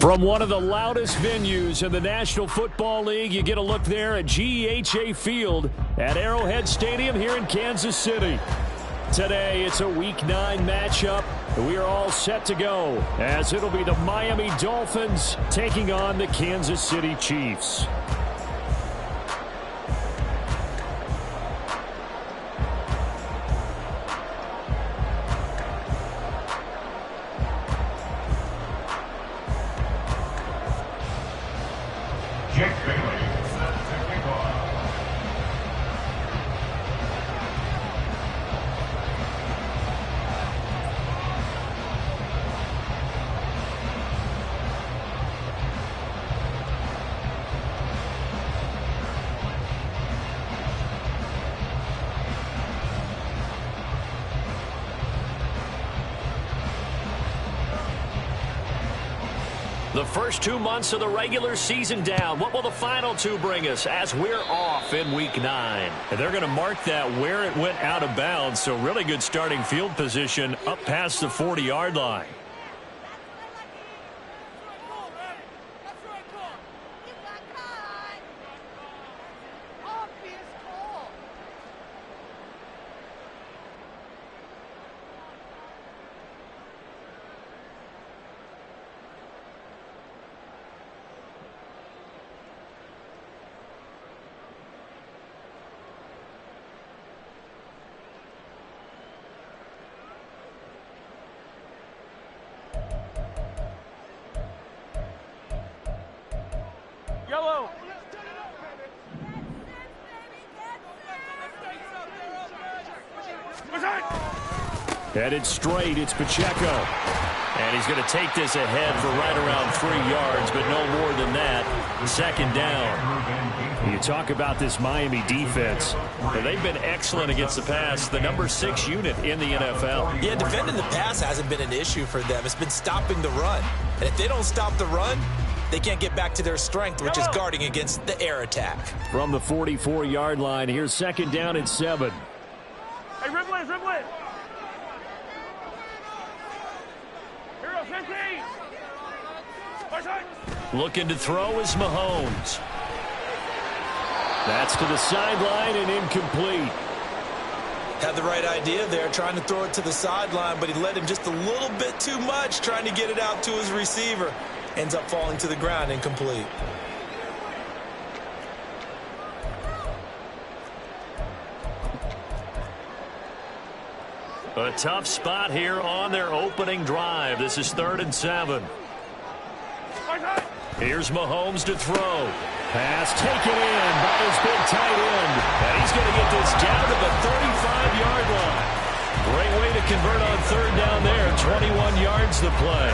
From one of the loudest venues in the National Football League, you get a look there at GEHA Field at Arrowhead Stadium here in Kansas City. Today, it's a Week 9 matchup. We are all set to go, as it'll be the Miami Dolphins taking on the Kansas City Chiefs. The first 2 months of the regular season down. What will the final two bring us as we're off in Week 9? And they're going to mark that where it went out of bounds, so really good starting field position up past the 40-yard line. Headed straight, it's Pacheco. And he's going to take this ahead for right around 3 yards, but no more than that. Second down. You talk about this Miami defense. They've been excellent against the pass, the number 6 unit in the NFL. Yeah, defending the pass hasn't been an issue for them. It's been stopping the run. And if they don't stop the run, they can't get back to their strength, which is guarding against the air attack. From the 44-yard line, here's second down and 7. Hey, Ripley. Looking to throw is Mahomes. That's to the sideline and incomplete. Had the right idea there, trying to throw it to the sideline, but he led him just a little bit too much, trying to get it out to his receiver. Ends up falling to the ground, incomplete. A tough spot here on their opening drive. This is 3rd and 7. Here's Mahomes to throw. Pass taken in by his big tight end. And he's going to get this down to the 35-yard line. Great way to convert on 3rd down there. 21 yards the play.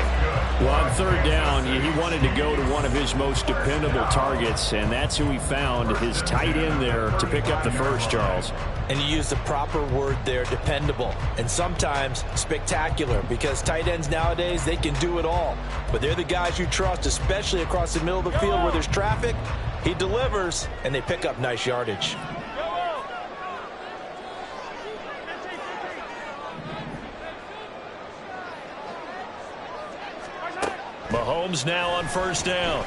Well, on 3rd down, he wanted to go to one of his most dependable targets, and that's who he found, his tight end there, to pick up the first, Charles. And you used the proper word there, dependable. And sometimes spectacular, because tight ends nowadays, they can do it all. But they're the guys you trust, especially across the middle of the field where there's traffic. He delivers, and they pick up nice yardage. Mahomes now on 1st down.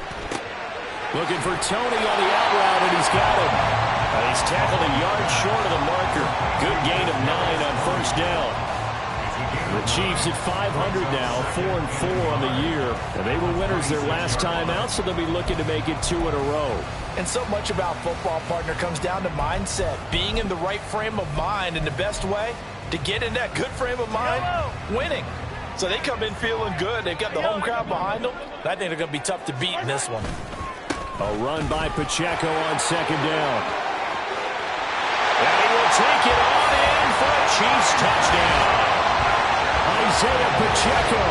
Looking for Tony on the out route, and he's got him. He's tackled a yard short of the marker. Good gain of 9 on 1st down. The Chiefs at 500 now, 4-4 on the year. And they were winners their last time out, so they'll be looking to make it 2 in a row. And so much about football, partner, comes down to mindset. Being in the right frame of mind, and the best way to get in that good frame of mind, winning. So they come in feeling good. They've got the home crowd behind them. I think they're going to be tough to beat in this one. A run by Pacheco on second down. And he will take it on in for a Chiefs touchdown. Isaiah Pacheco,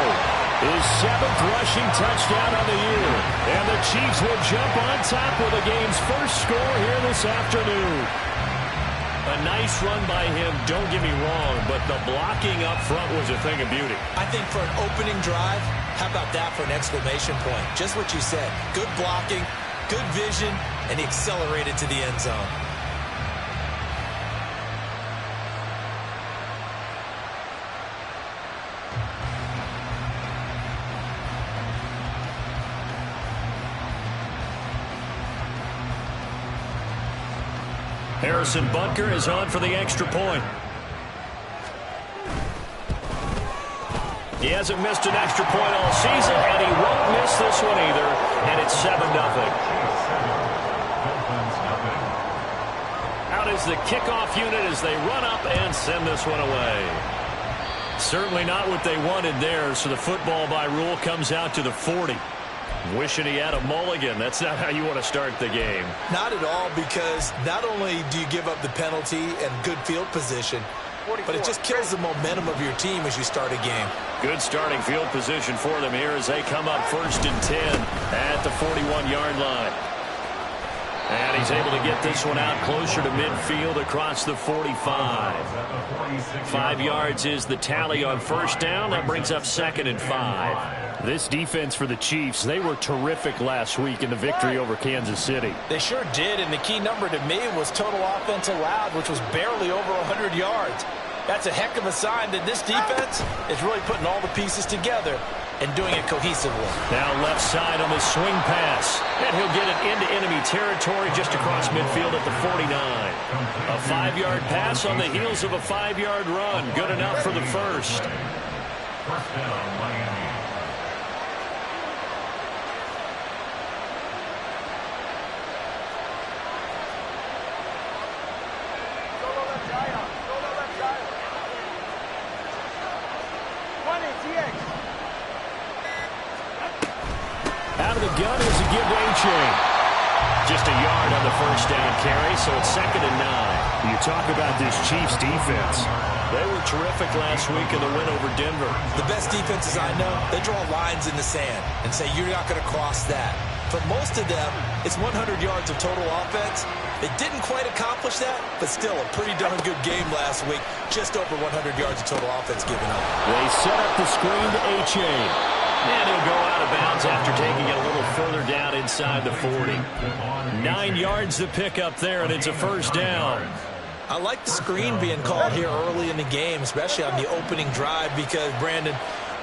his 7th rushing touchdown on the year. And the Chiefs will jump on top with the game's first score here this afternoon. A nice run by him, don't get me wrong, but the blocking up front was a thing of beauty. I think for an opening drive, how about that for an exclamation point? Just what you said. Good blocking, good vision, and he accelerated to the end zone. Harrison Butker is on for the extra point. He hasn't missed an extra point all season, and he won't miss this one either, and it's 7-0. Out is the kickoff unit as they run up and send this one away. Certainly not what they wanted there, so the football by rule comes out to the 40. Wishing he had a mulligan. That's not how you want to start the game. Not at all, because not only do you give up the penalty and good field position, but it just kills the momentum of your team as you start a game. Good starting field position for them here as they come up 1st and 10 at the 41-yard line. And he's able to get this one out closer to midfield across the 45. 5 yards is the tally on first down. That brings up 2nd and 5. This defense for the Chiefs, they were terrific last week in the victory over Kansas City. They sure did, and the key number to me was total offense allowed, which was barely over 100 yards. That's a heck of a sign that this defense is really putting all the pieces together and doing it cohesively. Now left side on the swing pass, and he'll get it into enemy territory just across midfield at the 49. A 5-yard pass on the heels of a 5-yard run. Good enough for the first. First down, Miami. Out of the gun is a give to A-Chain. Just a yard on the first down carry, so it's 2nd and 9. You talk about this Chiefs defense. They were terrific last week in the win over Denver. The best defenses I know, they draw lines in the sand and say you're not going to cross that. For most of them, it's 100 yards of total offense. They didn't quite accomplish that, but still a pretty darn good game last week. Just over 100 yards of total offense given up. They set up the screen to A-Chain. And he'll go out of bounds after taking it a little further down inside the 40. 9 yards to pick up there, and it's a first down. I like the screen being called here early in the game, especially on the opening drive, because, Brandon,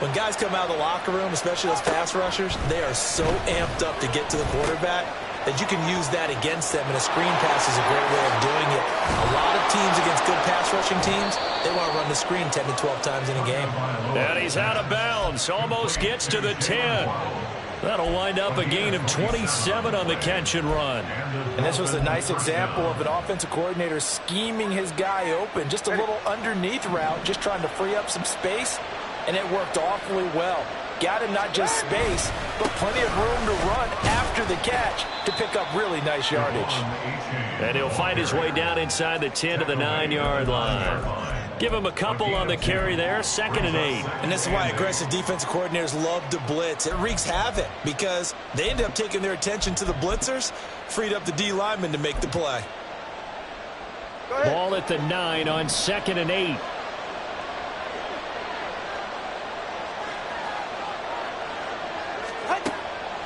when guys come out of the locker room, especially those pass rushers, they are so amped up to get to the quarterback that you can use that against them, and a screen pass is a great way of doing it. A lot of teams against good pass rushing teams, they want to run the screen 10 to 12 times in a game. And he's out of bounds, almost gets to the 10. That'll wind up a gain of 27 on the catch and run. And this was a nice example of an offensive coordinator scheming his guy open, just a little underneath route, just trying to free up some space, and it worked awfully well. Got him not just space, but plenty of room to run after the catch to pick up really nice yardage. And he'll find his way down inside the 10 to the 9-yard line. Give him a couple on the carry there, 2nd and 8. And this is why aggressive defensive coordinators love to blitz. It wreaks havoc because they end up taking their attention to the blitzers, freed up the D lineman to make the play. Ball at the 9 on 2nd and 8.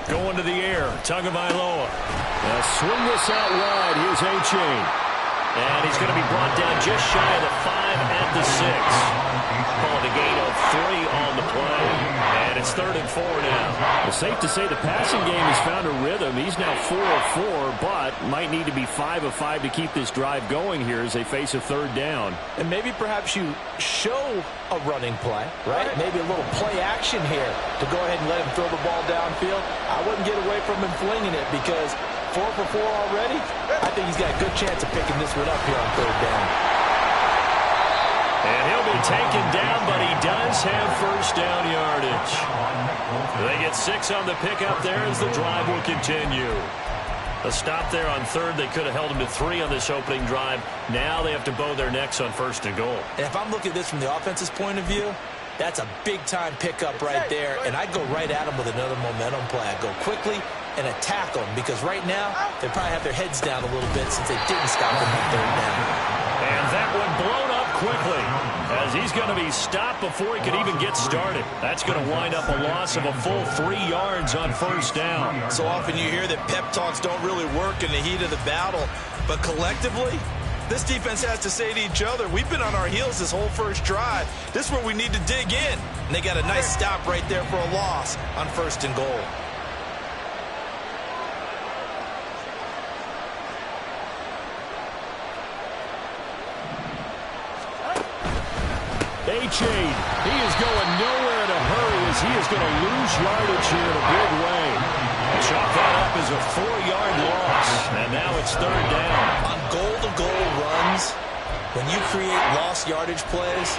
Going to the air, Tagovailoa. Swing this out wide. Here's A-Chain. And he's going to be brought down just shy of the 5 at the 6. Called a gain of 3 on the play. And it's 3rd and 4 now. It's safe to say the passing game has found a rhythm. He's now 4 of 4, but might need to be 5 of 5 to keep this drive going here as they face a 3rd down. And maybe perhaps you show a running play, right? Maybe a little play action here to go ahead and let him throw the ball downfield. I wouldn't get away from him flinging it because 4 for 4 already. I think he's got a good chance of picking this one up here on 3rd down. And he'll be taken down, but he does have 1st down yardage. They get 6 on the pickup there as the drive will continue. A stop there on 3rd. They could have held him to 3 on this opening drive. Now they have to bow their necks on 1st and goal. And if I'm looking at this from the offense's point of view, that's a big-time pickup right there. And I'd go right at him with another momentum play. I'd go quickly and attack them because right now they probably have their heads down a little bit since they didn't stop him on 3rd down. And that one blown up quickly as he's going to be stopped before he could even get started. That's going to wind up a loss of a full 3 yards on 1st down. So often you hear that pep talks don't really work in the heat of the battle, but collectively, this defense has to say to each other, we've been on our heels this whole 1st drive. This is where we need to dig in. And they got a nice stop right there for a loss on 1st and goal. A-Chain, he is going nowhere in a hurry as he is going to lose yardage here in a big way. Chalk that up as a 4-yard loss, and now it's 3rd down. On goal-to-goal runs, when you create lost yardage plays,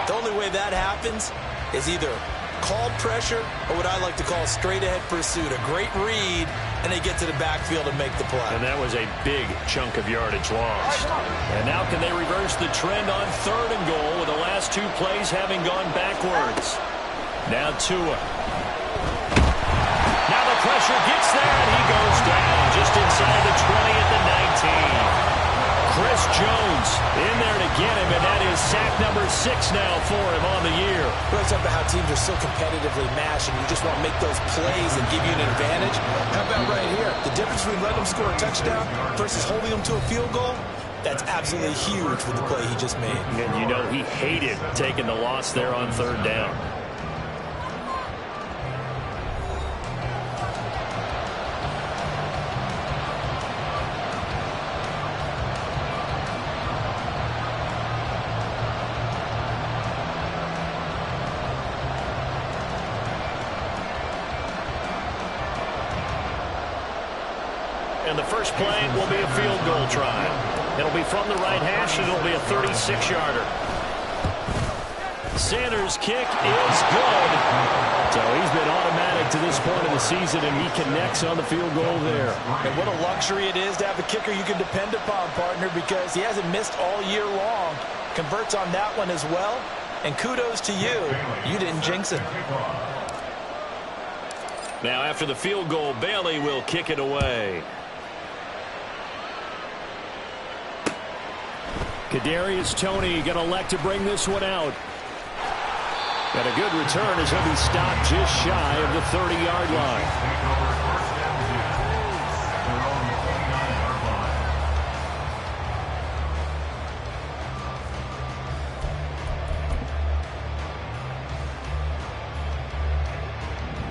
the only way that happens is either called pressure or what I like to call straight-ahead pursuit. A great read, and they get to the backfield and make the play. And that was a big chunk of yardage lost. And now can they reverse the trend on 3rd and goal with the last 2 plays having gone backwards? Now Tua. Now the pressure gets there, and he goes down just inside the 20 at the 19. Chris Jones in there to get him, and that is sack number 6 now for him on the year. We're talking about how teams are so competitively matched, and you just want to make those plays and give you an advantage. How about right here? The difference between letting them score a touchdown versus holding them to a field goal, that's absolutely huge with the play he just made. And you know he hated taking the loss there on 3rd down. And the first play will be a field goal try. It'll be from the right hash, and it'll be a 36-yarder. Sanders' kick is good. So he's been automatic to this point of the season, and he connects on the field goal there. And what a luxury it is to have a kicker you can depend upon, partner, because he hasn't missed all year long. Converts on that one as well. And kudos to you. You didn't jinx it. Now after the field goal, Bailey will kick it away. Kadarius Toney going to elect to bring this one out. And a good return as he'll be stopped just shy of the 30-yard line.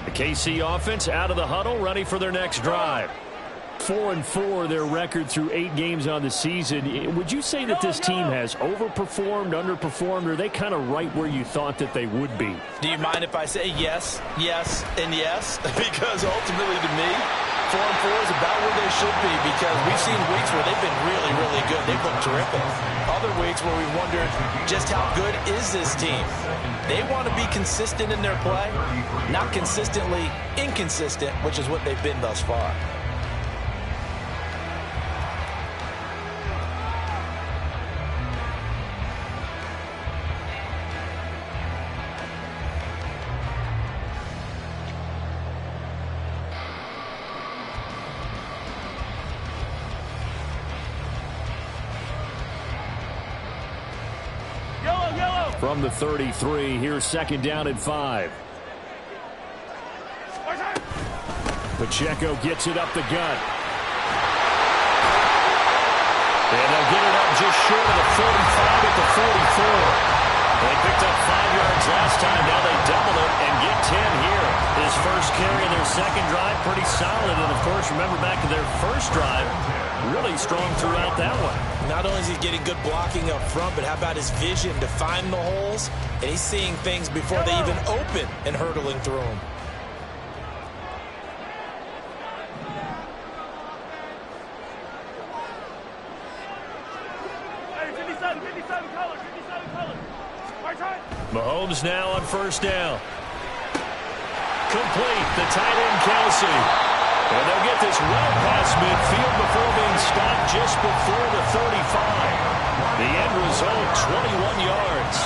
The KC offense out of the huddle, ready for their next drive. 4-4 their record through 8 games on the season. Would you say that this team has overperformed, underperformed, or are they kind of right where you thought that they would be? Do you mind if I say yes, yes, and yes? Because ultimately to me, 4-4 is about where they should be, because we've seen weeks where they've been really, really good. They've looked terrific. Other weeks where we wondered just how good is this team. They want to be consistent in their play, not consistently inconsistent, which is what they've been thus far. From the 33, here's 2nd down and 5. Pacheco gets it up the gut. And they'll get it up just short of the 45 at the 44. They picked up 5 yards last time. Now they double it and get 10 here. His first carry of their second drive, pretty solid. And, of course, remember back to their first drive, really strong throughout that one. Not only is he getting good blocking up front, but how about his vision to find the holes? And he's seeing things before they even open and hurdling through them. Mahomes now on first down. Complete, the tight end Kelsey. And they'll get this well past midfield before being stopped just before the 35. The end result, 21 yards.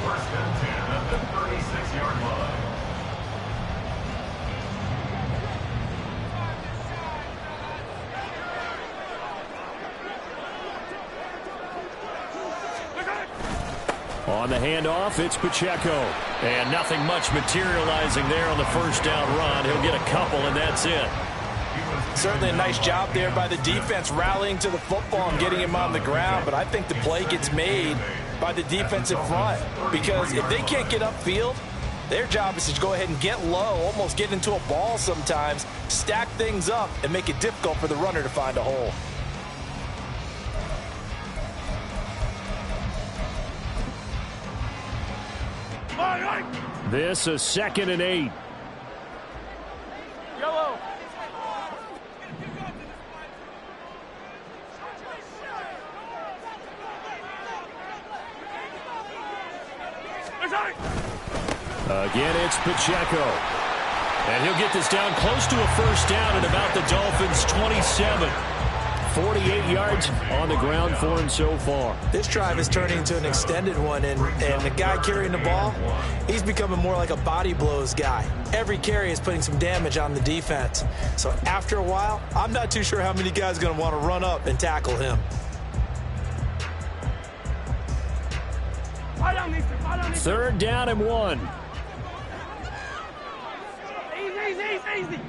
First and 10 at the 36-yard line. On the handoff, it's Pacheco. And nothing much materializing there on the first down run. He'll get a couple, and that's it. Certainly a nice job there by the defense rallying to the football and getting him on the ground. But I think the play gets made by the defensive front. Because if they can't get upfield, their job is to go ahead and get low, almost get into a ball sometimes, stack things up, and make it difficult for the runner to find a hole. This is 2nd and 8. Yellow. Again, it's Pacheco. And he'll get this down close to a first down at about the Dolphins' 27. 48 yards on the ground for him so far. This drive is turning into an extended one, and the guy carrying the ball, he's becoming more like a body blows guy. Every carry is putting some damage on the defense. So after a while, I'm not too sure how many guys are going to want to run up and tackle him. Third down and 1. Easy.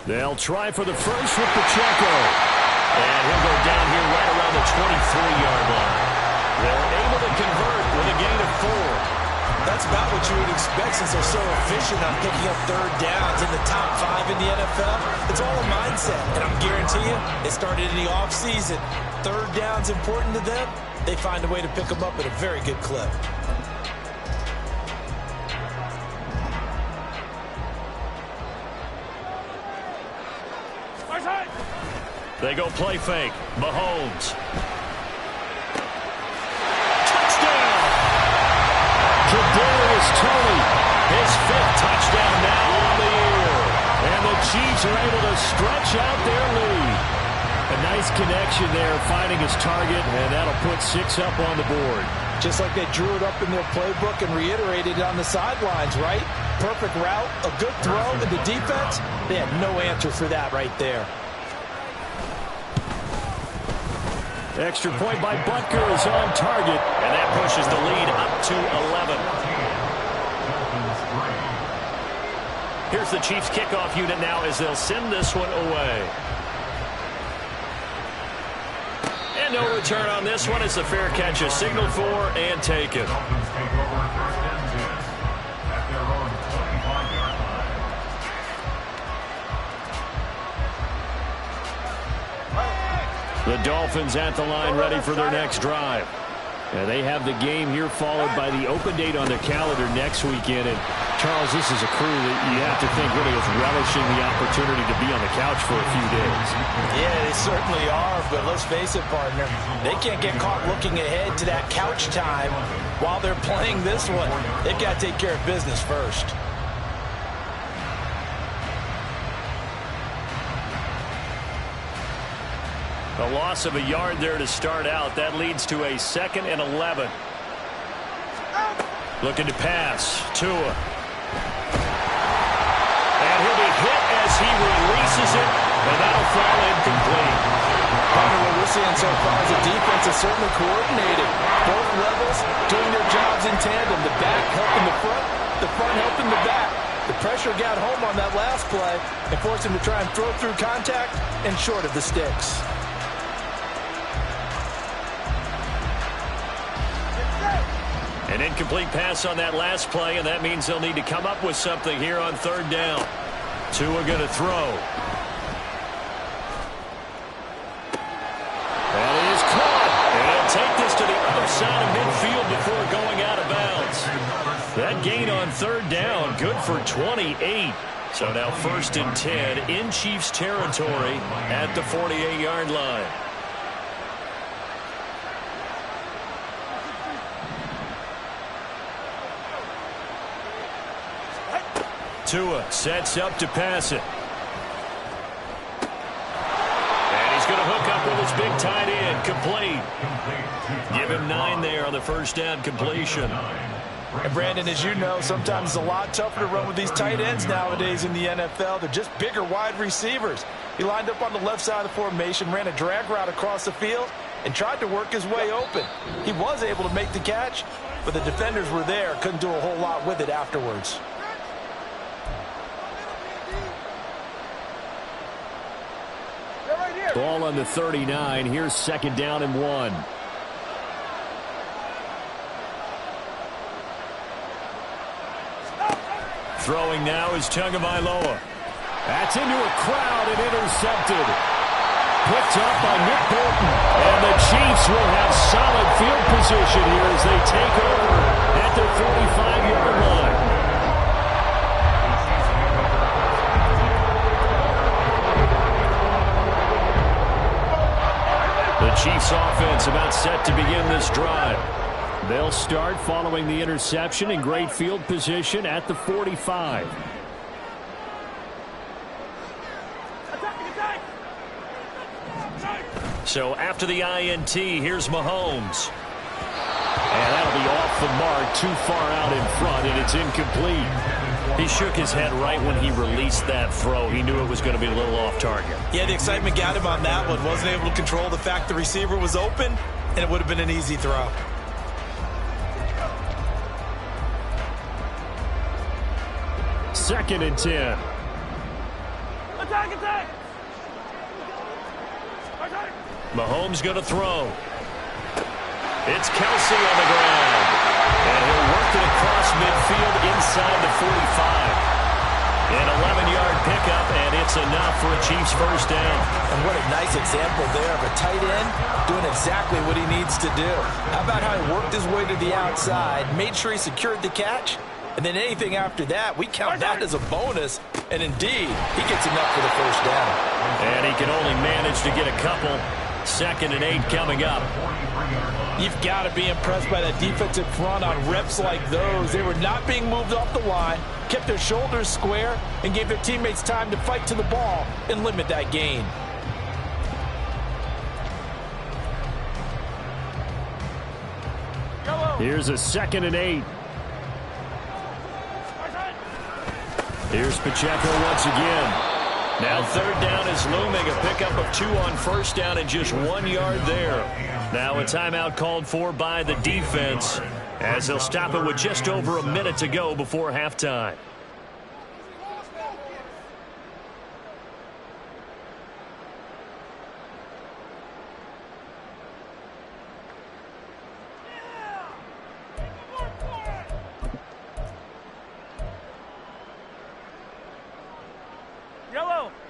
They'll try for the first with Pacheco. And he'll go down here right around the 23-yard line. They're able to convert with a gain of 4. That's about what you would expect since they're so efficient on picking up third downs in the top 5 in the NFL. It's all a mindset, and I'm guarantee you, it started in the offseason. Third down's important to them. They find a way to pick them up at a very good clip. They go play fake. Mahomes. Touchdown! Kadarius Toney, his 5th touchdown now on the year. And the Chiefs are able to stretch out their lead. A nice connection there, finding his target, and that'll put 6 up on the board. Just like they drew it up in their playbook and reiterated it on the sidelines, right? Perfect route, a good throw, and the defense, they had no answer for that right there. Extra point by Butker is on target, and that pushes the lead up to 11. Here's the Chiefs kickoff unit now as they'll send this one away. And no return on this one. It's a fair catch, a signal for and taken. Dolphins take over first and 10 at their own 25-yard line. The Dolphins at the line ready for their next drive. And they have the game here followed by the open date on their calendar next weekend. And Charles, this is a crew that you have to think really is relishing the opportunity to be on the couch for a few days. Yeah, they certainly are, but let's face it, partner, they can't get caught looking ahead to that couch time while they're playing this one. They've got to take care of business first. A loss of a yard there to start out. That leads to a 2nd and 11. Looking to pass. Tua. And he'll be hit as he releases it, and that'll fall incomplete. Partner, what we're seeing so far is the defense is certainly coordinated. Both levels doing their jobs in tandem. The back helping the front helping the back. The pressure got home on that last play and forced him to try and throw through contact and short of the sticks. An incomplete pass on that last play, and that means they'll need to come up with something here on third down. Tua going to throw. That is caught. And he'll take this to the other side of midfield before going out of bounds. That gain on third down, good for 28. So now 1st and 10 in Chiefs territory at the 48-yard line. Tua sets up to pass it. And he's going to hook up with his big tight end, complete. Give him 9 there on the first down completion. And Brandon, as you know, sometimes it's a lot tougher to run with these tight ends nowadays in the NFL. They're just bigger wide receivers. He lined up on the left side of the formation, ran a drag route across the field, and tried to work his way open. He was able to make the catch, but the defenders were there, couldn't do a whole lot with it afterwards. Ball on the 39. Here's 2nd down and 1. Throwing now is Tagovailoa. That's into a crowd and intercepted. Picked up by Nick Bolton. And the Chiefs will have solid field position here as they take over at the 45-yard line. The Chiefs offense about set to begin this drive. They'll start following the interception in great field position at the 45. So after the INT, here's Mahomes. And that'll be off the mark, too far out in front, and it's incomplete. He shook his head right when he released that throw. He knew it was going to be a little off target. Yeah, the excitement got him on that one. Wasn't able to control the fact the receiver was open, and it would have been an easy throw. Second and 10. Attack, attack! Mahomes going to throw. It's Kelsey on the ground. And he'll work it across midfield inside the 45. An 11-yard pickup, and it's enough for a Chiefs first down. And what a nice example there of a tight end doing exactly what he needs to do. How about how he worked his way to the outside, made sure he secured the catch, and then anything after that, we count that as a bonus. And indeed, he gets enough for the first down. And he can only manage to get a couple. 2nd and 8 coming up. You've got to be impressed by that defensive front on reps like those. They were not being moved off the line, kept their shoulders square, and gave their teammates time to fight to the ball and limit that gain. Here's a 2nd and 8. Here's Pacheco once again. Now 3rd down is looming, a pickup of 2 on first down and just 1 yard there. Now a timeout called for by the defense as they'll stop it with just over a minute to go before halftime.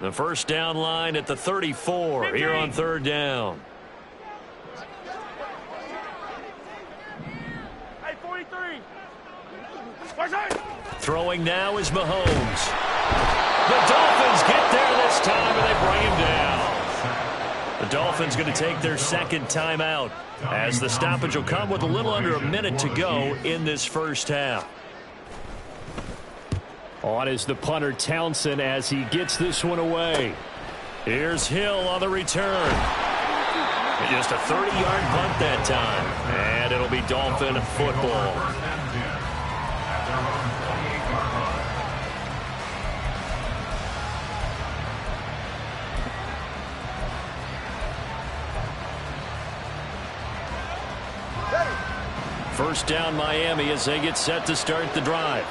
The first down line at the 34 here on 3rd down. Hey, 43. Throwing now is Mahomes. The Dolphins get there this time, and they bring him down. The Dolphins going to take their 2nd timeout as the stoppage will come with a little under a minute to go in this first half. On is the punter Townsend as he gets this one away. Here's Hill on the return. Just a 30-yard punt that time. And it'll be Dolphin football. First down Miami as they get set to start the drive.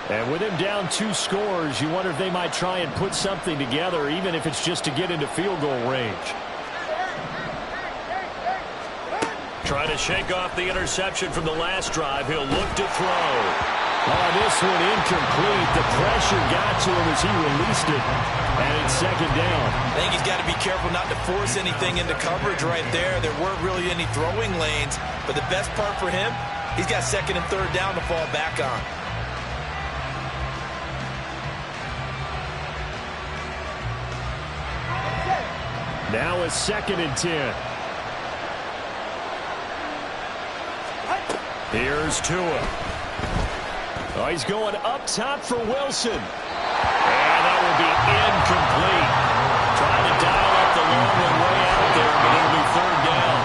And with him down 2 scores, you wonder if they might try and put something together, even if it's just to get into field goal range. Trying to shake off the interception from the last drive. He'll look to throw. Oh, this one incomplete. The pressure got to him as he released it. And it's second down. I think he's got to be careful not to force anything into coverage right there. There weren't really any throwing lanes. But the best part for him, he's got second and third down to fall back on. Now it's second and 10. Here's Tua. Oh, he's going up top for Wilson. And that will be incomplete. Trying to dial up the long one way out there, but it'll be third down.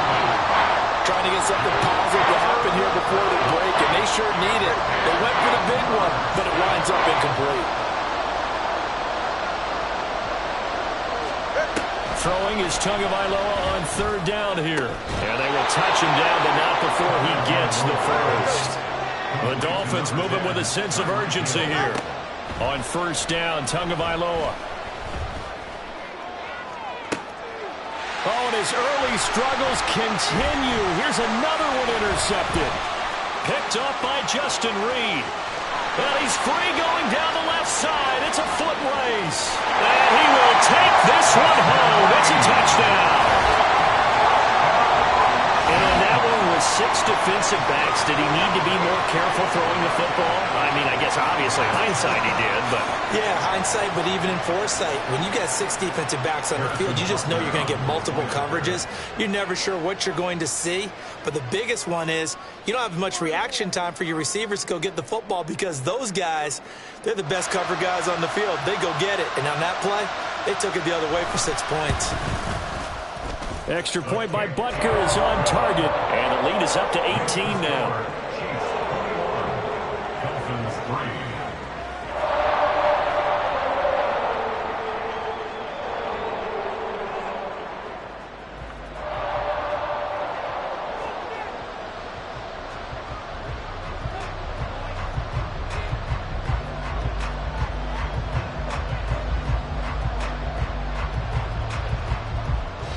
Trying to get something positive to happen here before the break, and they sure need it. They went for the big one, but it winds up incomplete. Throwing is Tagovailoa on third down here. And they will touch him down, but not before he gets the first. The Dolphins moving with a sense of urgency here. On first down, Tagovailoa. Oh, and his early struggles continue. Here's another one intercepted. Picked up by Justin Reed. And he's free going down the left side. It's a foot race. And he will take this one home. It's a touchdown. And that one was 6 defensive backs. Did he need to be more careful throwing the football? I mean, I guess obviously hindsight he did, but... Yeah, hindsight, but even in foresight, when you got 6 defensive backs on the field, you just know you're going to get multiple coverages. You're never sure what you're going to see. But the biggest one is you don't have much reaction time for your receivers to go get the football because those guys, they're the best cover guys on the field. They go get it. And on that play, they took it the other way for 6 points. Extra point by Butker is on target. And the lead is up to 18 now.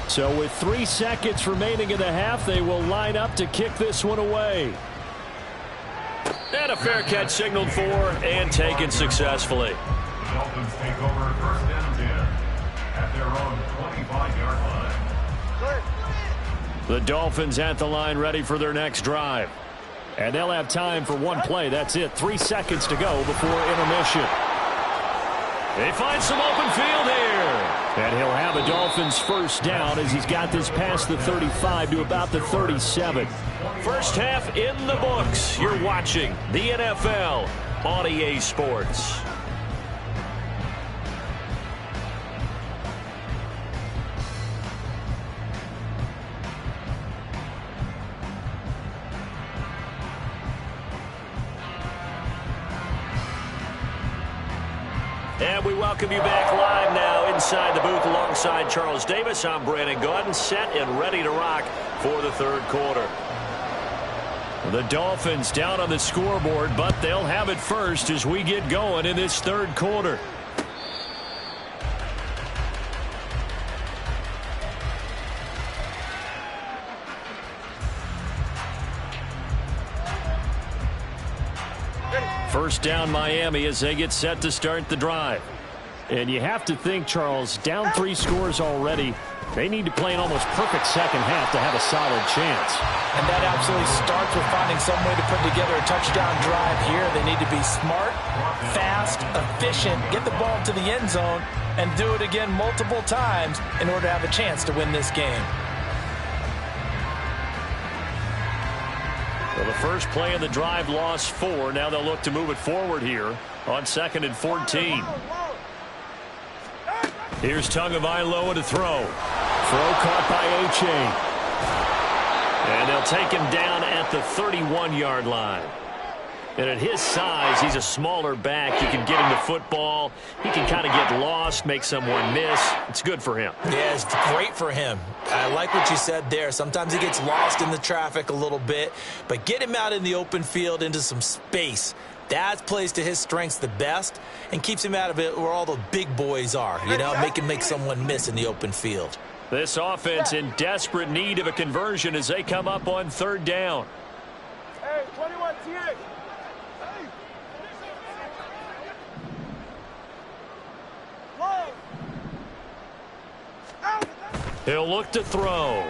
So with 3 seconds remaining in the half, they will line up to kick this one away. And a fair catch signaled for and taken successfully. The Dolphins take over first and 10 at their own 25-yard line. The Dolphins at the line ready for their next drive. And they'll have time for one play. That's it. 3 seconds to go before intermission. They find some open field here. And he'll have a Dolphins first down as he's got this past the 35 to about the 37. First half in the books. You're watching the NFL on EA Sports. And we welcome you back live now inside the booth alongside Charles Davis. I'm Brandon Gaudin, set and ready to rock for the third quarter. The Dolphins down on the scoreboard, but they'll have it first as we get going in this third quarter. First down Miami as they get set to start the drive. And you have to think, Charles, down 3 scores already. They need to play an almost perfect second half to have a solid chance. And that absolutely starts with finding some way to put together a touchdown drive here. They need to be smart, fast, efficient, get the ball to the end zone, and do it again multiple times in order to have a chance to win this game. Well, the first play of the drive lost 4. Now they'll look to move it forward here on 2nd and 14. Here's Tagovailoa to throw. Throw caught by A-Chain. And they'll take him down at the 31-yard line. And at his size, he's a smaller back. You can get him the football. He can kind of get lost, make someone miss. It's good for him. Yeah, it's great for him. I like what you said there. Sometimes he gets lost in the traffic a little bit, but get him out in the open field into some space. That plays to his strengths the best and keeps him out of it where all the big boys are, you know, make someone miss in the open field. This offense in desperate need of a conversion as they come up on third down. Hey, 21 TA. He'll look to throw.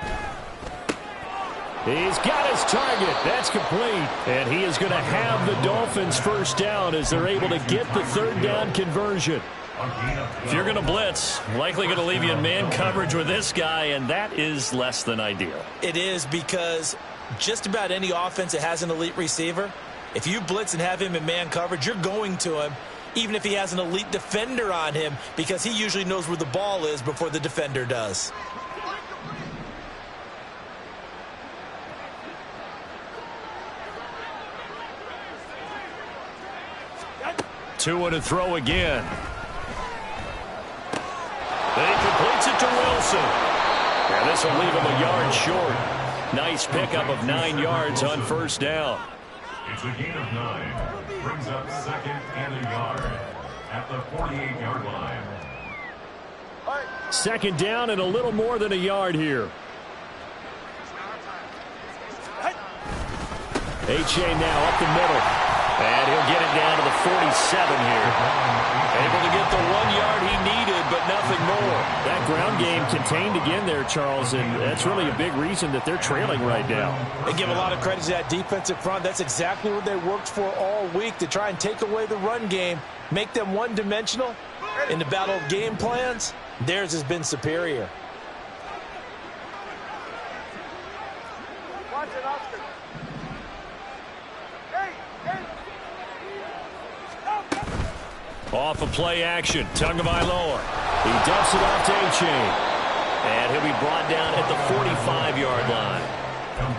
He's got his target. That's complete. And he is going to have the Dolphins first down as they're able to get the third down conversion. If you're going to blitz, likely going to leave you in man coverage with this guy, and that is less than ideal. It is, because just about any offense that has an elite receiver, if you blitz and have him in man coverage, you're going to him, even if he has an elite defender on him, because he usually knows where the ball is before the defender does. Two and a throw again. He completes it to Wilson. And this will leave him a yard short. Nice pickup of 9 yards on first down. It's a gain of 9. Brings up second and a yard at the 48-yard line. Second down and a little more than a yard here. H.A. now up the middle. And he'll get it down to the 47 here. Able to get the 1 yard he needed, but nothing more. That ground game contained again there, Charles, and that's really a big reason that they're trailing right now. They give a lot of credit to that defensive front. That's exactly what they worked for all week, to try and take away the run game, make them one-dimensional. In the battle of game plans, theirs has been superior. Watch it, Oscar. Off of play action, Tagovailoa. He dumps it off to A-Chain. And he'll be brought down at the 45-yard line.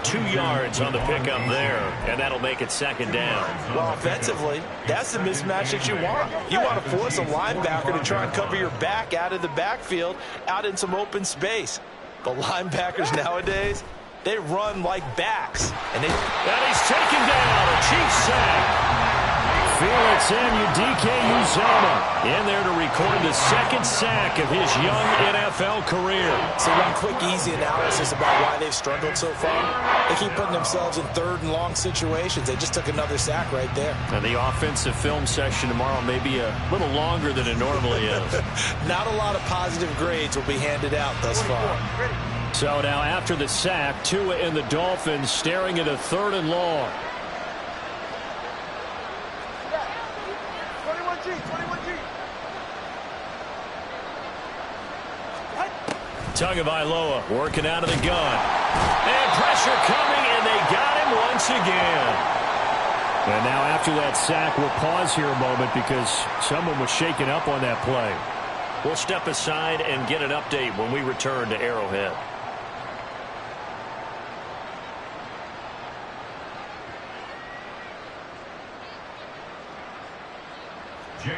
2 yards on the pickup there, and that'll make it second down. Well, offensively, that's the mismatch that you want. You want to force a linebacker to try and cover your back out of the backfield, out in some open space. The linebackers nowadays, they run like backs. And he's taken down. A Chiefs sack. Felix Anudike-Uzomah in there to record the second sack of his young NFL career. So one quick, easy analysis about why they've struggled so far. They keep putting themselves in third and long situations. They just took another sack right there. And the offensive film session tomorrow may be a little longer than it normally is. Not a lot of positive grades will be handed out thus far. So now after the sack, Tua and the Dolphins staring at a third and long. 21G. Tagovailoa working out of the gun. And pressure coming, and they got him once again. And now after that sack, we'll pause here a moment because someone was shaken up on that play. We'll step aside and get an update when we return to Arrowhead.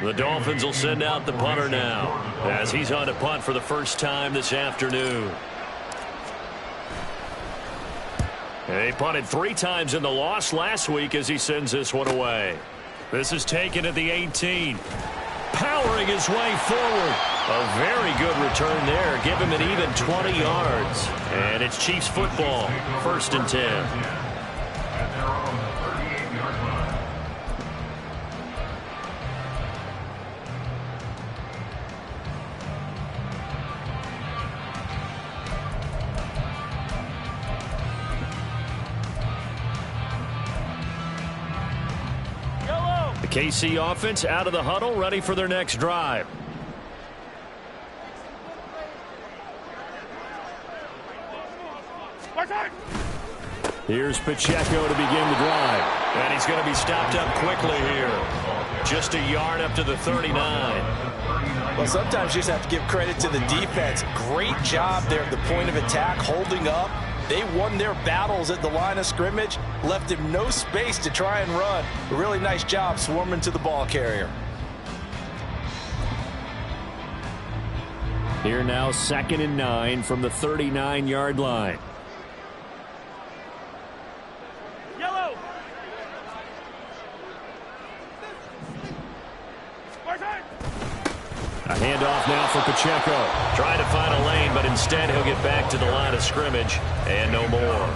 The Dolphins will send out the punter now as he's on to punt for the first time this afternoon. He punted 3 times in the loss last week as he sends this one away. This is taken at the 18. Powering his way forward. A very good return there. Give him an even 20 yards. And it's Chiefs football. 1st and 10. KC offense out of the huddle, ready for their next drive. Here's Pacheco to begin the drive. And he's going to be stopped up quickly here. Just a yard up to the 39. Well, sometimes you just have to give credit to the defense. Great job there at the point of attack, holding up. They won their battles at the line of scrimmage, left him no space to try and run. A really nice job swarming to the ball carrier. Here now, 2nd and 9 from the 39-yard line. Yellow. Handoff now for Pacheco. Trying to find a lane, but instead he'll get back to the line of scrimmage and no more.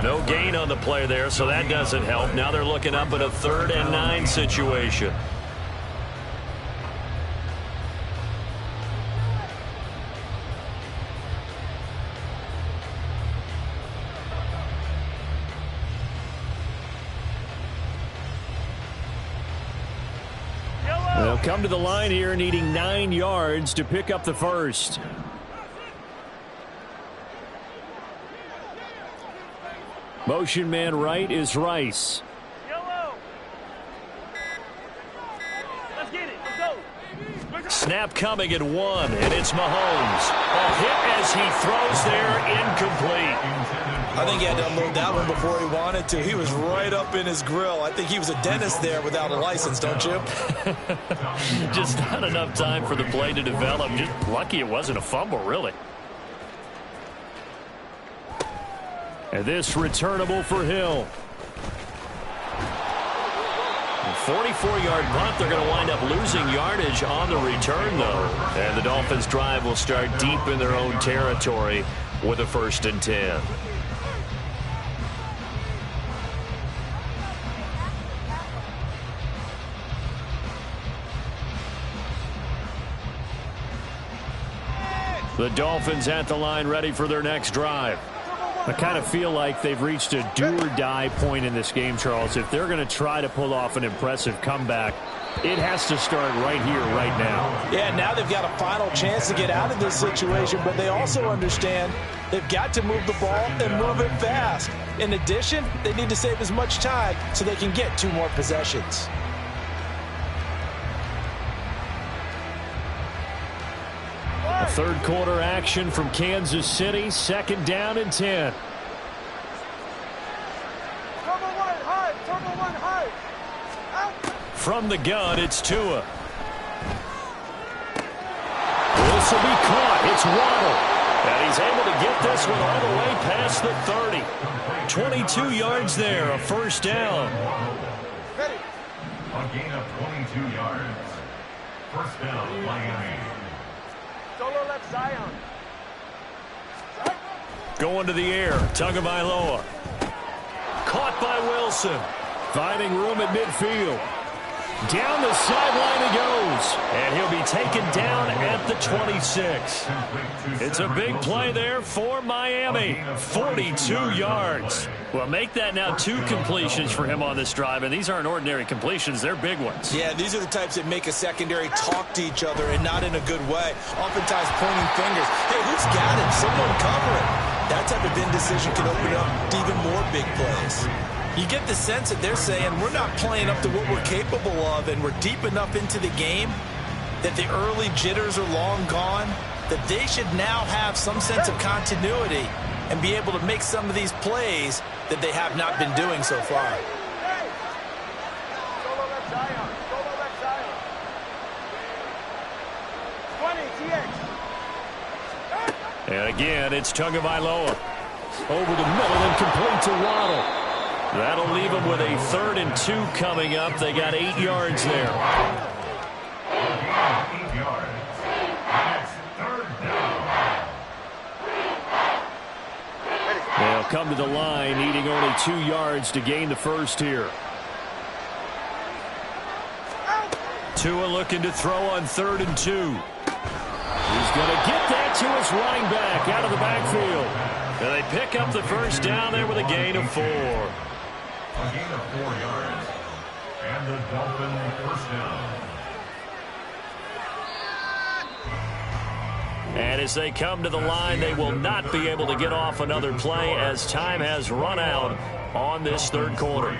No gain on the play there, so that doesn't help. Now they're looking up at a 3rd and 9 situation. They'll come to the line here needing 9 yards to pick up the first. Motion man right is Rice. Yellow. Let's get it. Let's go. Snap coming at 1, and it's Mahomes. A hit as he throws there, incomplete. I think he had to unload that one before he wanted to. He was right up in his grill. I think he was a dentist there without a license, don't you? Just not enough time for the play to develop. Just lucky it wasn't a fumble, really. And this returnable for Hill. 44-yard punt. They're going to wind up losing yardage on the return, though. And the Dolphins' drive will start deep in their own territory with a 1st and 10. The Dolphins at the line ready for their next drive. I kind of feel like they've reached a do-or-die point in this game, Charles. If they're going to try to pull off an impressive comeback, it has to start right here, right now. Yeah, now they've got a final chance to get out of this situation, but they also understand they've got to move the ball and move it fast. In addition, they need to save as much time so they can get 2 more possessions. A 3rd quarter action from Kansas City. 2nd down and 10. Turbo 1 high. Turbo 1 high. Out. From the gun, it's Tua. This will be caught. It's Waddle. And he's able to get this one all the way past the 30. 22 yards there, a 1st down. Ready. A gain of 22 yards. 1st down, Miami. Solo left Zion. Going to the air, Tagovailoa. Caught by Wilson. Finding room at midfield. Down the sideline he goes. And he'll be taken down at the 26. It's a big play there for Miami. 42 yards. Well, make that now 2 completions for him on this drive, and these aren't ordinary completions. They're big ones. Yeah, these are the types that make a secondary talk to each other and not in a good way. Oftentimes pointing fingers. Hey, who's got him? Someone cover it. That type of indecision can open up to even more big plays. You get the sense that they're saying we're not playing up to what we're capable of, and we're deep enough into the game that the early jitters are long gone, that they should now have some sense of continuity and be able to make some of these plays that they have not been doing so far. Hey. Solo left Zion. Solo left Zion. 20 TX. And again, it's Tagovailoa. Over the middle and complete to Waddle. That'll leave them with a 3rd and 2 coming up. They got 8 yards there. 8 yards. It's 3rd down. They'll come to the line needing only 2 yards to gain the first here. Tua looking to throw on 3rd and 2. He's going to get that to his running back out of the backfield. And they pick up the 1st down there with a gain of 4. A gain of 4 yards. And the Dolphins 1st down. And as they come to the line, they will not be able to get off another play as time has run out on this 3rd quarter.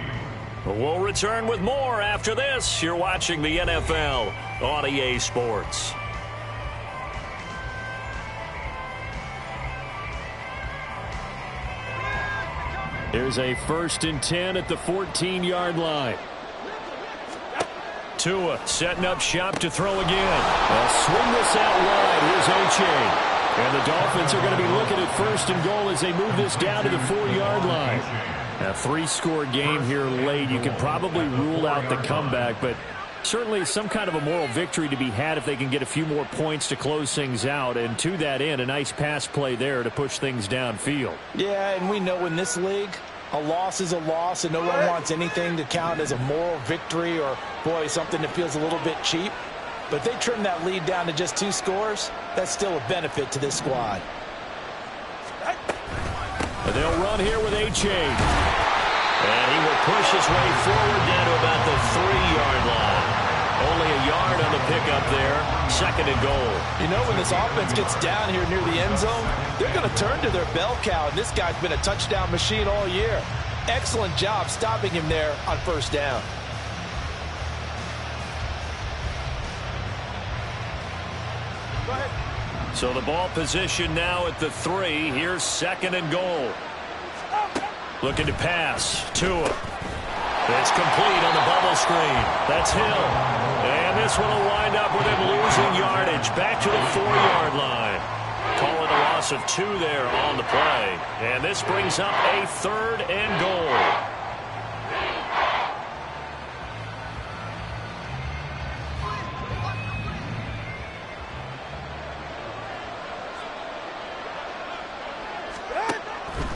We'll return with more after this. You're watching the NFL on EA Sports. Here's a 1st and 10 at the 14-yard line. Tua setting up shop to throw again. They'll swing this out wide. Here's Oche. And the Dolphins are going to be looking at 1st and goal as they move this down to the 4-yard line. A 3-score game here late. You can probably rule out the comeback, but Certainly some kind of a moral victory to be had if they can get a few more points to close things out. And to that end, a nice pass play there to push things downfield. Yeah, and we know in this league, a loss is a loss, and no one wants anything to count as a moral victory or, boy, something that feels a little bit cheap. But they trim that lead down to just 2 scores. That's still a benefit to this squad. And they'll run here with A-Chain. And he will push his way forward down to about the 3-yard line. Only a yard on the pickup there. 2nd and goal. You know, when this offense gets down here near the end zone, they're going to turn to their bell cow, and this guy's been a touchdown machine all year. Excellent job stopping him there on 1st down. Go ahead. So the ball position now at the 3. Here's 2nd and goal. Looking to pass. Tua. It's complete on the bubble screen. That's Hill. And this one will wind up with him losing yardage. Back to the 4-yard line. Call it a loss of 2 there on the play. And this brings up a 3rd and goal.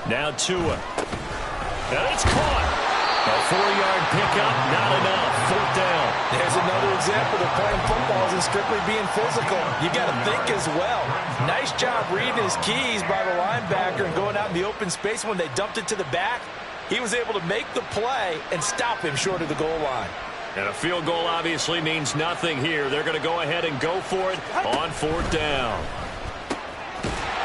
Now Tua. And it's caught. A 4-yard pickup, not enough. 4th down. There's another example of playing football isn't strictly being physical. You got to think as well. Nice job reading his keys by the linebacker and going out in the open space when they dumped it to the back. He was able to make the play and stop him short of the goal line. And a field goal obviously means nothing here. They're going to go ahead and go for it on 4th down.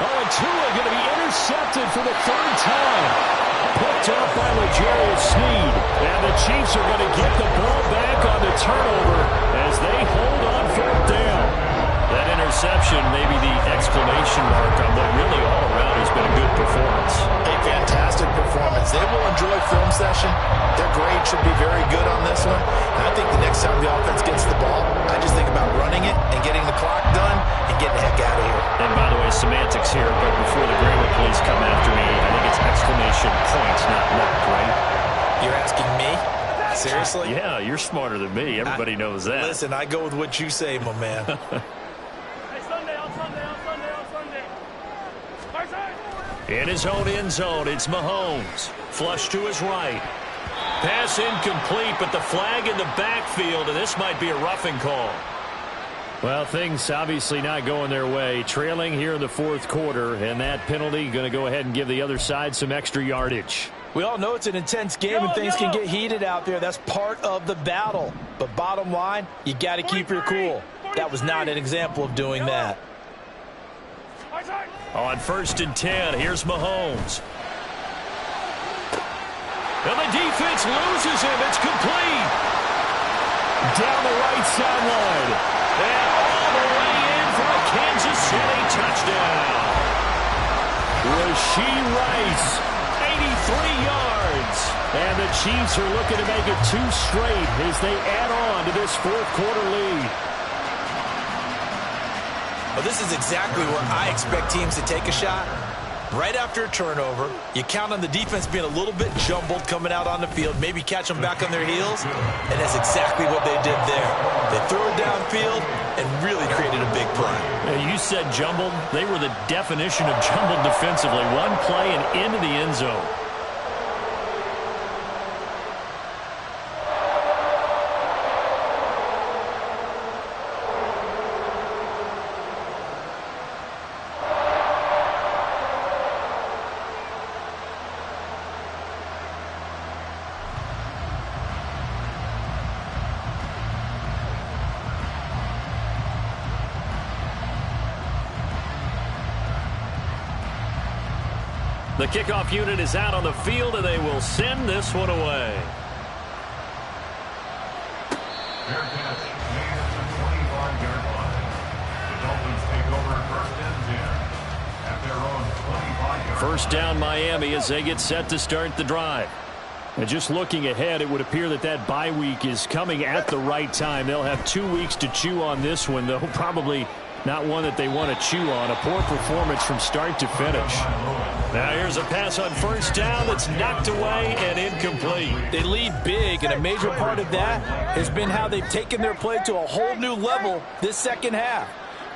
Oh, and Tua going to be intercepted for the 3rd time. Picked up by L'Jarius Sneed. And the Chiefs are going to get the ball back on the turnover as they hold on 4th down. That interception may be the exclamation mark on what really all around has been a good performance. A fantastic performance. They will enjoy film session. Their grade should be very good on this one. And I think the next time the offense gets the ball, I just think about running it and getting the clock done and getting the heck out of here. And by the way, semantics here, but before the grammar police come after me, I think it's exclamation points, not mark, right? You're asking me? Seriously? Yeah, you're smarter than me. Everybody knows that. Listen, I go with what you say, my man. In his own end zone, it's Mahomes. Flush to his right. Pass incomplete, but the flag in the backfield, and this might be a roughing call. Well, things obviously not going their way. Trailing here in the 4th quarter, and that penalty going to go ahead and give the other side some extra yardage. We all know it's an intense game and things can get heated out there. That's part of the battle. But bottom line, you got to keep your cool. That was not an example of doing that. On 1st and 10, here's Mahomes. And the defense loses him. It's complete. Down the right sideline. And all the way in for a Kansas City touchdown. Rashee Rice, 83 yards. And the Chiefs are looking to make it 2 straight as they add on to this 4th quarter lead. Well, this is exactly where I expect teams to take a shot. Right after a turnover, you count on the defense being a little bit jumbled coming out on the field, maybe catch them back on their heels, and that's exactly what they did there. They threw it downfield and really created a big play. You said jumbled. They were the definition of jumbled defensively. One play and into the end zone. The kickoff unit is out on the field, and they will send this one away. Fair catch made at the 25-yard line. The Dolphins take over 1st and 10 at their own 25-yard line. 1st down Miami as they get set to start the drive. And just looking ahead, it would appear that that bye week is coming at the right time. They'll have 2 weeks to chew on this one, though probably Not one that they want to chew on. A poor performance from start to finish. Now here's a pass on first down that's knocked away and incomplete. They lead big, and a major part of that has been how they've taken their play to a whole new level this second half.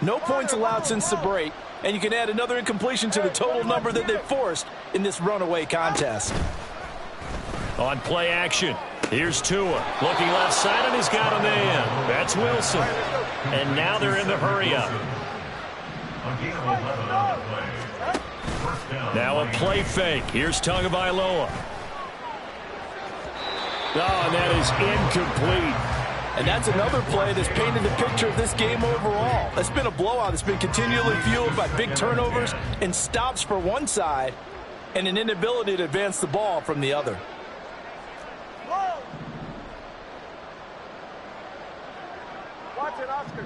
No points allowed since the break, and you can add another incompletion to the total number that they forced in this runaway contest. On play action, here's Tua. Looking left side, and he's got a man. That's Wilson. And now they're in the hurry-up. Now a play fake. Here's Tagovailoa. Oh, and that is incomplete. And that's another play that's painted the picture of this game overall. It's been a blowout. It's been continually fueled by big turnovers and stops for one side and an inability to advance the ball from the other. Watch it, Oscar.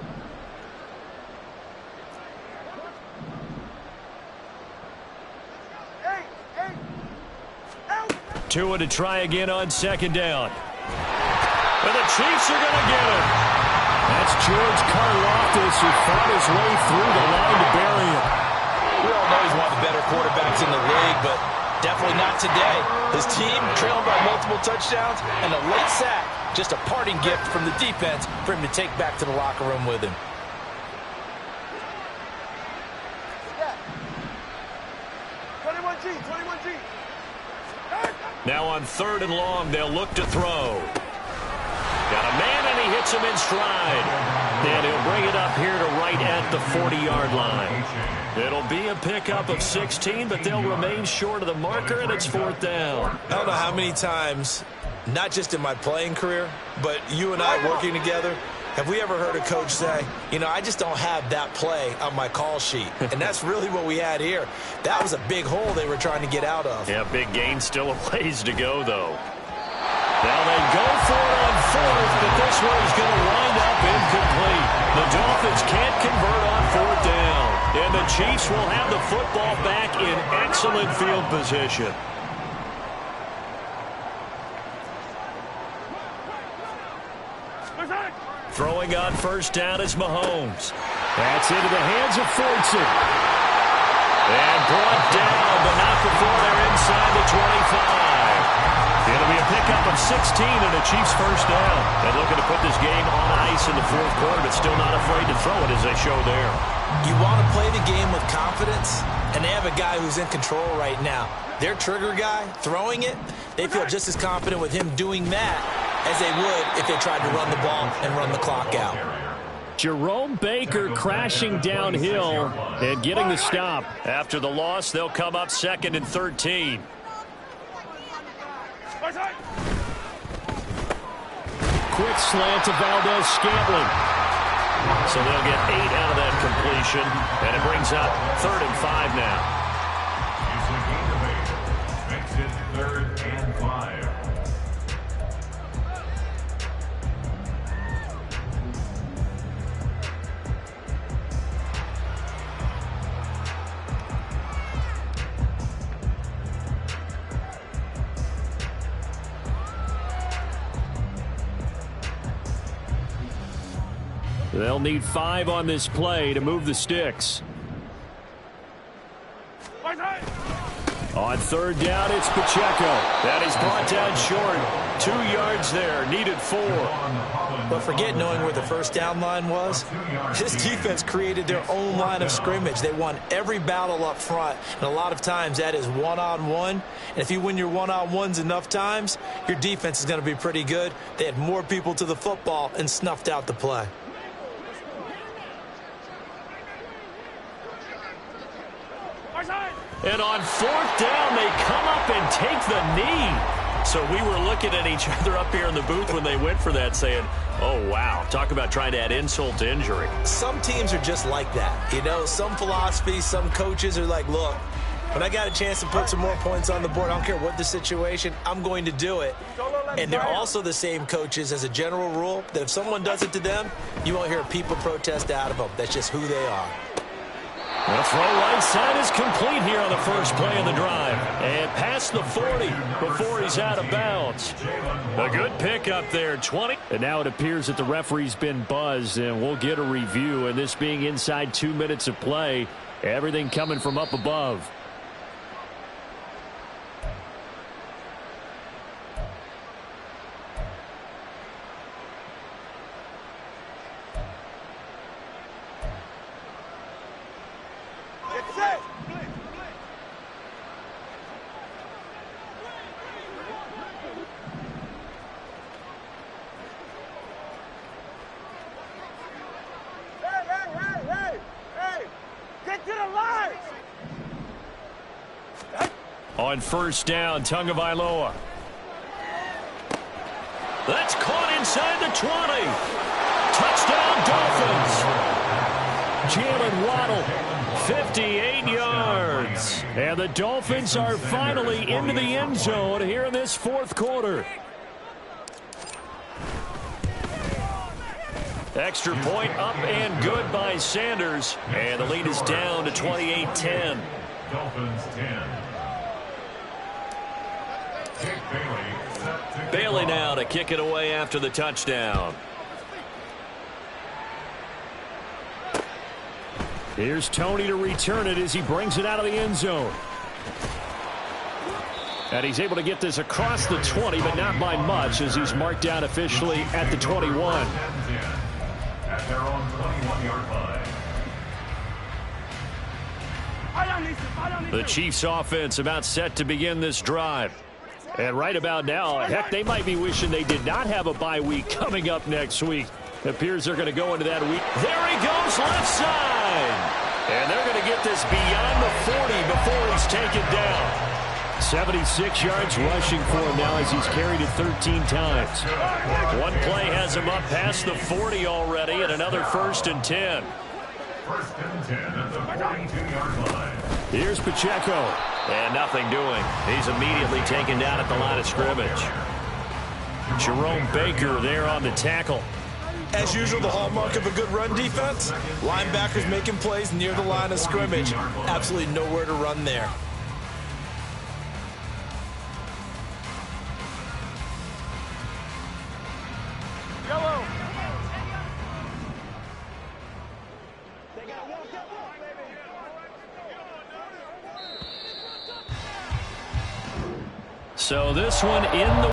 Tua to try again on second down. And the Chiefs are going to get him. That's George Karlaftis, who fought his way through the line to bury him. We all know he's one of the better quarterbacks in the league, but definitely not today. His team trailing by multiple touchdowns and a late sack. Just a parting gift from the defense for him to take back to the locker room with him. Yeah. 21G. Now on third and long, they'll look to throw. Got a man, and he hits him in stride. And he'll bring it up here to right at the 40-yard line. It'll be a pickup of 16, but they'll remain short of the marker, and it's fourth down. I don't know how many times, not just in my playing career, but you and I working together, have we ever heard a coach say, you know, I just don't have that play on my call sheet. And that's really what we had here. That was a big hole they were trying to get out of. Yeah, big gain, still a ways to go, though. Now they go for it on fourth, but this one is going to wind up incomplete. The Dolphins can't convert on fourth down. And the Chiefs will have the football back in excellent field position. Throwing on first down is Mahomes. That's into the hands of Fortson. And brought down, but not before they're inside the 25. It'll be a pickup of 16 and a Chiefs first down. And looking to put this game on ice in the fourth quarter, but still not afraid to throw it as they show there. You want to play the game with confidence, and they have a guy who's in control right now. Their trigger guy, throwing it, they feel just as confident with him doing that as they would if they tried to run the ball and run the clock out. Jerome Baker crashing downhill and getting the stop. After the loss, they'll come up second and 13. Quick slant to Valdez-Scantling. So they'll get 8 out of that completion, and it brings up 3rd and 5 now. Makes it 3rd and 5. They'll need 5 on this play to move the sticks. On third down, it's Pacheco. That is brought down short. 2 yards there, needed 4. But forget knowing where the first down line was. This defense created their own line of scrimmage. They won every battle up front, and a lot of times that is one-on-one. And if you win your one-on-ones enough times, your defense is going to be pretty good. They had more people to the football and snuffed out the play. And on fourth down, they come up and take the knee. So we were looking at each other up here in the booth when they went for that saying, oh, wow, talk about trying to add insult to injury. Some teams are just like that. You know, some philosophies, some coaches are like, look, when I got a chance to put some more points on the board, I don't care what the situation, I'm going to do it. And they're also the same coaches as a general rule that if someone does it to them, you won't hear people protest out of them. That's just who they are. Well, Throw right side is complete here on the first play of the drive. And past the 40 before he's out of bounds. A good pick up there, 20. And now it appears that the referee's been buzzed, and we'll get a review. And this being inside 2 minutes of play, everything coming from up above. On first down, Tagovailoa. That's caught inside the 20. Touchdown, Dolphins. Jalen Waddle, 58 yards. And the Dolphins are finally into the end zone here in this fourth quarter. Extra point up and good by Sanders. And the lead is down to 28-10. Dolphins 10. Bailey now to kick it away after the touchdown. Here's Tony to return it as he brings it out of the end zone. And he's able to get this across the 20, but not by much, as he's marked down officially at the 21. At their own 21-yard line. The Chiefs offense about set to begin this drive. And right about now, heck, they might be wishing they did not have a bye week coming up next week. It appears they're going to go into that week. There he goes, left side. And they're going to get this beyond the 40 before he's taken down. 76 yards rushing for him now as he's carried it 13 times. One play has him up past the 40 already, and another 1st and 10. 1st and 10 at the 42-yard line. Here's Pacheco. And nothing doing. He's immediately taken down at the line of scrimmage. Jerome Baker there on the tackle. As usual, the hallmark of a good run defense, linebackers making plays near the line of scrimmage. Absolutely nowhere to run there. Yellow. So this one in the